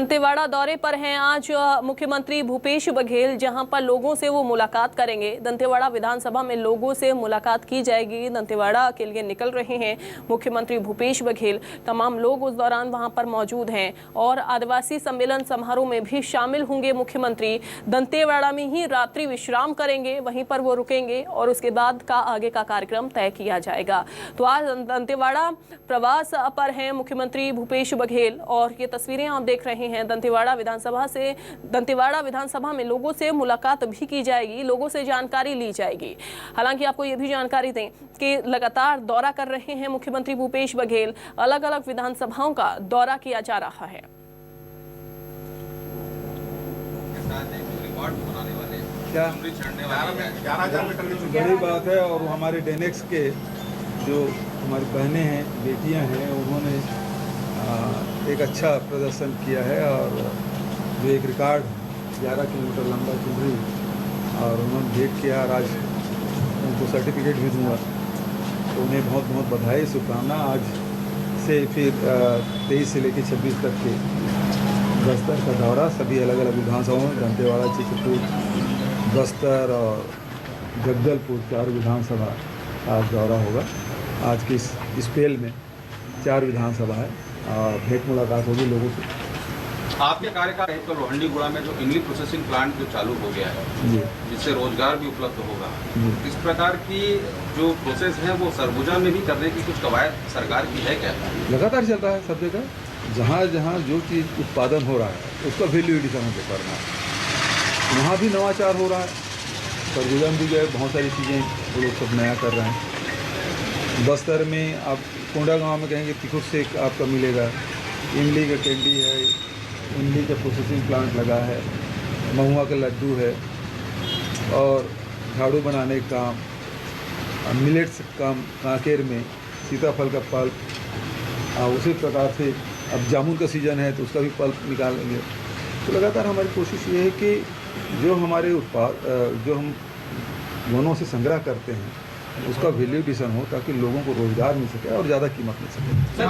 दंतेवाड़ा दौरे पर हैं आज मुख्यमंत्री भूपेश बघेल, जहां पर लोगों से वो मुलाकात करेंगे। दंतेवाड़ा विधानसभा में लोगों से मुलाकात की जाएगी। दंतेवाड़ा के लिए निकल रहे हैं मुख्यमंत्री भूपेश बघेल। तमाम लोग उस दौरान वहां पर मौजूद हैं और आदिवासी सम्मेलन समारोह में भी शामिल होंगे मुख्यमंत्री। दंतेवाड़ा में ही रात्रि विश्राम करेंगे, वहीं पर वो रुकेंगे और उसके बाद का आगे का कार्यक्रम तय किया जाएगा। तो आज दंतेवाड़ा प्रवास पर हैं मुख्यमंत्री भूपेश बघेल और ये तस्वीरें आप देख रहे हैं। दंतेवाड़ा विधानसभा में लोगों से मुलाकात भी की जाएगी, लोगों से जानकारी ली जाएगी। हालांकि आपको ये भी जानकारी दें कि लगातार दौरा कर रहे हैं मुख्यमंत्री भूपेश बघेल। अलग अलग विधानसभाओं का दौरा किया जा रहा है। क्या बड़ी बात है। और हमारे डेनेक्स के जो हमारी बहनें हैं, बेटियां हैं, उन्होंने एक अच्छा प्रदर्शन किया है और जो एक रिकॉर्ड 11 किलोमीटर लंबा चुनरी और उन्होंने भेंट किया और आज उनको सर्टिफिकेट भी दूँगा, तो उन्हें बहुत बहुत बधाई, शुभकामना। आज से फिर 23 से लेकर 26 तक के बस्तर का दौरा सभी अलग अलग विधानसभाओं में, दंतेवाड़ा, चित्रकूट, बस्तर और जगदलपुर 4 विधानसभा आज दौरा होगा। आज की इस पेल में 4 विधानसभा है और भेंट मुलाकात होगी लोगों से। आपके कार्यकाल है तो लोहंडीगुड़ा में जो इंग्लिश प्रोसेसिंग प्लांट जो चालू हो गया है जी, जिससे रोजगार भी उपलब्ध होगा, इस प्रकार की जो प्रोसेस है वो सरगुजा में भी करने की कुछ कवायद सरकार की है क्या? लगातार चल रहा है सब जगह। जहाँ जहाँ जो चीज़ उत्पादन हो रहा है उसका वैल्यू एडिशन हमको करना है। वहाँ भी नवाचार हो रहा है। सरगुजा में भी गए, बहुत सारी चीज़ें वो लोग सब नया कर रहे हैं। बस्तर में आप कोंडा गांव में कहेंगे तिकुट से आपका मिलेगा, इमली का कैंडी है, इमली का प्रोसेसिंग प्लांट लगा है, महुआ का लड्डू है और झाड़ू बनाने का काम, मिलेट्स काम कांकेर में, सीताफल का पल्प, उसी प्रकार से अब जामुन का सीज़न है तो उसका भी पल्प निकालेंगे। तो लगातार हमारी कोशिश ये है कि जो हमारे उत्पाद जो हम वनों से संग्रह करते हैं उसका वैल्यू एडिशन हो ताकि लोगों को रोजगार मिल सके और ज़्यादा कीमत मिल सके। सर,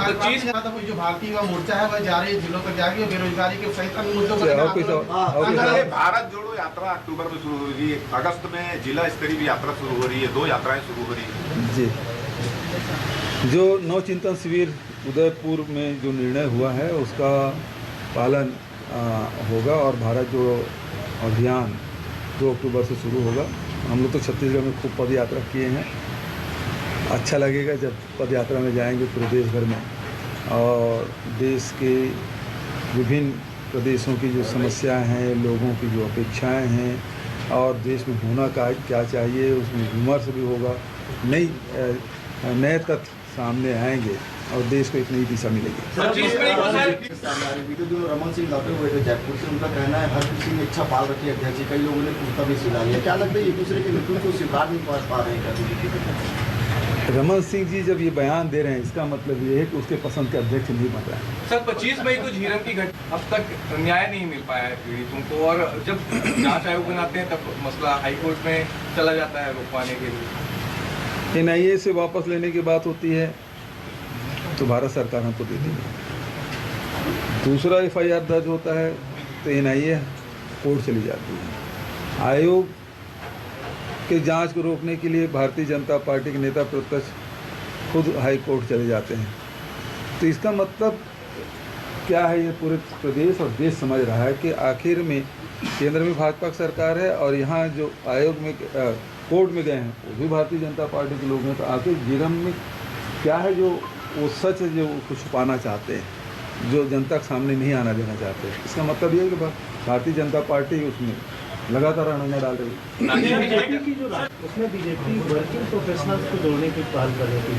जो भारतीय युवा मोर्चा है वह जा रहे जिलों तक जाएगी और बेरोजगारी के सहित अन्य मुद्दों पर भारत जोड़ो यात्रा अक्टूबर में शुरू हो रही है, अगस्त में जिला स्तरीय भी यात्रा शुरू हो रही है, 2 यात्राएं शुरू हो रही है जी। जो नौ चिंतन शिविर उदयपुर में जो निर्णय हुआ है उसका पालन होगा और भारत जोड़ो अभियान 2 अक्टूबर से शुरू होगा। हम लोग तो छत्तीसगढ़ में खूब पद यात्रा किए हैं। अच्छा लगेगा जब पद यात्रा में जाएंगे पूरे देश भर में और देश के विभिन्न प्रदेशों की जो समस्याएं हैं, लोगों की जो अपेक्षाएं हैं और देश में होना क्या चाहिए, उसमें विमर्श भी होगा। नए तथ्य सामने आएंगे और देश को एक नई दिशा मिलेगी। रमन सिंह लौटे हुए थे जयपुर से, उनका कहना है हर किसी ने इच्छा पाल रखी है अध्यक्ष। कई लोगों ने कुर्ता भी सिला लिया। क्या लगता है एक दूसरे के नेतृत्व को स्वीकार नहीं कर पा रहे हैं? रमन सिंह जी जब ये बयान दे रहे हैं इसका मतलब ये है कि उसके पसंद के अध्यक्ष नहीं बन रहे हैं। सर, 25 मई को झीरम की घटना, अब तक न्याय नहीं मिल पाया है पीड़ितों को और जब जांच आयोग बनाते हैं तब मसला हाईकोर्ट में चला जाता है रुकवाने के लिए। NIA से वापस लेने की बात होती है तो भारत सरकार हमको दे देगी। दूसरा FIR दर्ज होता है तो NIA कोर्ट चली जाती है। आयोग के जांच को रोकने के लिए भारतीय जनता पार्टी के नेता प्रतिपक्ष खुद हाई कोर्ट चले जाते हैं। तो इसका मतलब क्या है, ये पूरे प्रदेश और देश समझ रहा है कि आखिर में केंद्र में भाजपा की सरकार है और यहाँ जो आयोग में कोर्ट में गए हैं वो भी भारतीय जनता पार्टी के लोग हैं। तो आखिर झीरम में क्या है जो वो सच है जो कुछ छुपाना चाहते हैं, जो जनता के सामने नहीं आना देना चाहते। इसका मतलब ये है कि भारतीय जनता पार्टी उसमें लगातार अड़ंगा डाल रही है। उसमें बीजेपी वर्किंग प्रोफेशनल्स को जोड़ने की पहल कर रही थी,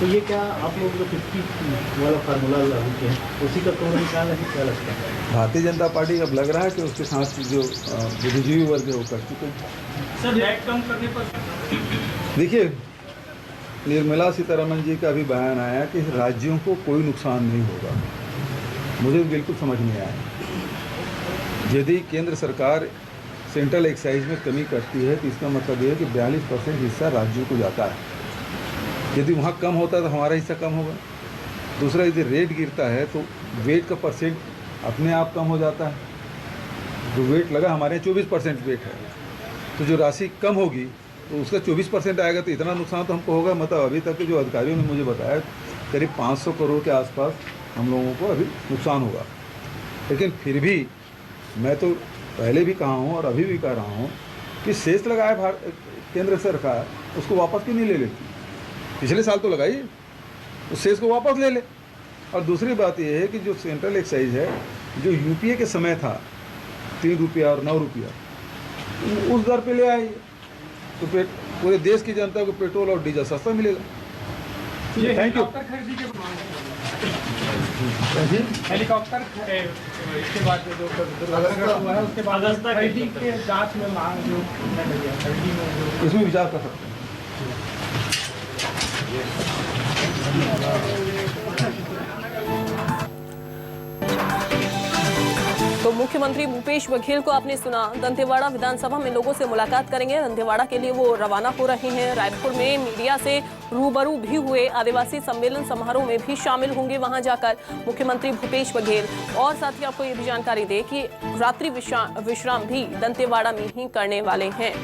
तो ये क्या आप लोग जो 50 वाला फार्मूला लागू किए हैं उसी का तोड़ निकाल है? क्या लगता है भारतीय जनता पार्टी अब लग रहा है कि उसके साथ जो बुद्धिजीवी वर्ग है वो कर चुके हैं। सर, डेट कम करने पर देखिए, निर्मला सीतारमण जी का भी बयान आया कि राज्यों को कोई नुकसान नहीं होगा। मुझे बिल्कुल समझ नहीं आया। यदि केंद्र सरकार सेंट्रल एक्साइज में कमी करती है तो इसका मतलब ये है कि 42% हिस्सा राज्यों को जाता है। यदि वहाँ कम होता है तो हमारा हिस्सा कम होगा। दूसरा, यदि रेट गिरता है तो वेट का परसेंट अपने आप कम हो जाता है। जो वेट लगा हमारे 24% वेट है, तो जो राशि कम होगी तो उसका 24% आएगा, तो इतना नुकसान तो हमको होगा। मतलब अभी तक के जो अधिकारियों ने मुझे बताया करीब 500 करोड़ के आसपास हम लोगों को अभी नुकसान होगा। लेकिन फिर भी मैं तो पहले भी कहा हूँ और अभी भी कह रहा हूँ कि शेष लगाए केंद्र सरकार उसको वापस क्यों नहीं ले लेती। पिछले साल तो लगाई, उस शेष को वापस ले ले। और दूसरी बात यह है कि जो सेंट्रल एक्साइज है, जो यूपीए के समय था 3 रुपया और 9 रुपया, उस दर पे ले आई, तो पूरे देश की जनता को पेट्रोल और डीजल सस्ता मिलेगा। Thank you. हेलीकॉप्टर इसके बाद जो दुर्घटना हुआ है उसके बाद खरीदी के जांच में मांग जो खरीदी में इसमें विचार कर सकते हैं। तो मुख्यमंत्री भूपेश बघेल को आपने सुना। दंतेवाड़ा विधानसभा में लोगों से मुलाकात करेंगे। दंतेवाड़ा के लिए वो रवाना हो रहे हैं। रायपुर में मीडिया से रूबरू भी हुए। आदिवासी सम्मेलन समारोह में भी शामिल होंगे वहां जाकर मुख्यमंत्री भूपेश बघेल। और साथ ही आपको ये भी जानकारी दे कि रात्रि विश्राम भी दंतेवाड़ा में ही करने वाले हैं।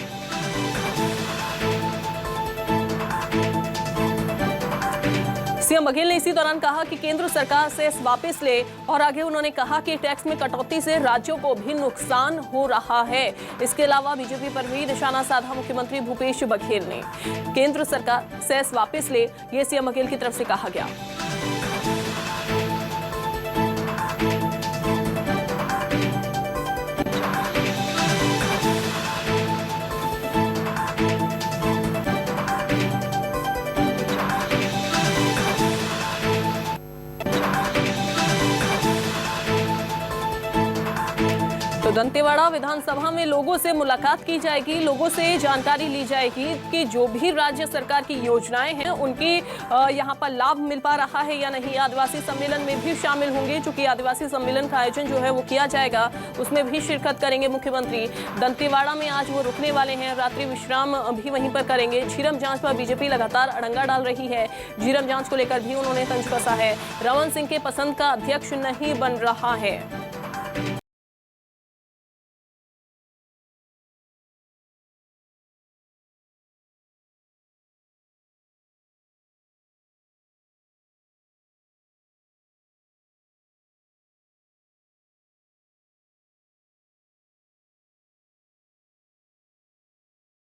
सीएम बघेल ने इसी दौरान कहा कि केंद्र सरकार सेस वापस ले, और आगे उन्होंने कहा कि टैक्स में कटौती से राज्यों को भी नुकसान हो रहा है। इसके अलावा बीजेपी पर भी निशाना साधा मुख्यमंत्री भूपेश बघेल ने। केंद्र सरकार सेस वापस ले, ये सीएम बघेल की तरफ से कहा गया। तो दंतेवाड़ा विधानसभा में लोगों से मुलाकात की जाएगी, लोगों से जानकारी ली जाएगी कि जो भी राज्य सरकार की योजनाएं हैं उनकी यहां पर लाभ मिल पा रहा है या नहीं। आदिवासी सम्मेलन में भी शामिल होंगे, चूंकि आदिवासी सम्मेलन का आयोजन जो है वो किया जाएगा, उसमें भी शिरकत करेंगे मुख्यमंत्री। दंतेवाड़ा में आज वो रुकने वाले हैं, रात्रि विश्राम भी वहीं पर करेंगे। झीरम जांच पर बीजेपी लगातार अड़ंगा डाल रही है। झीरम जांच को लेकर भी उन्होंने तंज कसा है। रमन सिंह के पसंद का अध्यक्ष नहीं बन रहा है।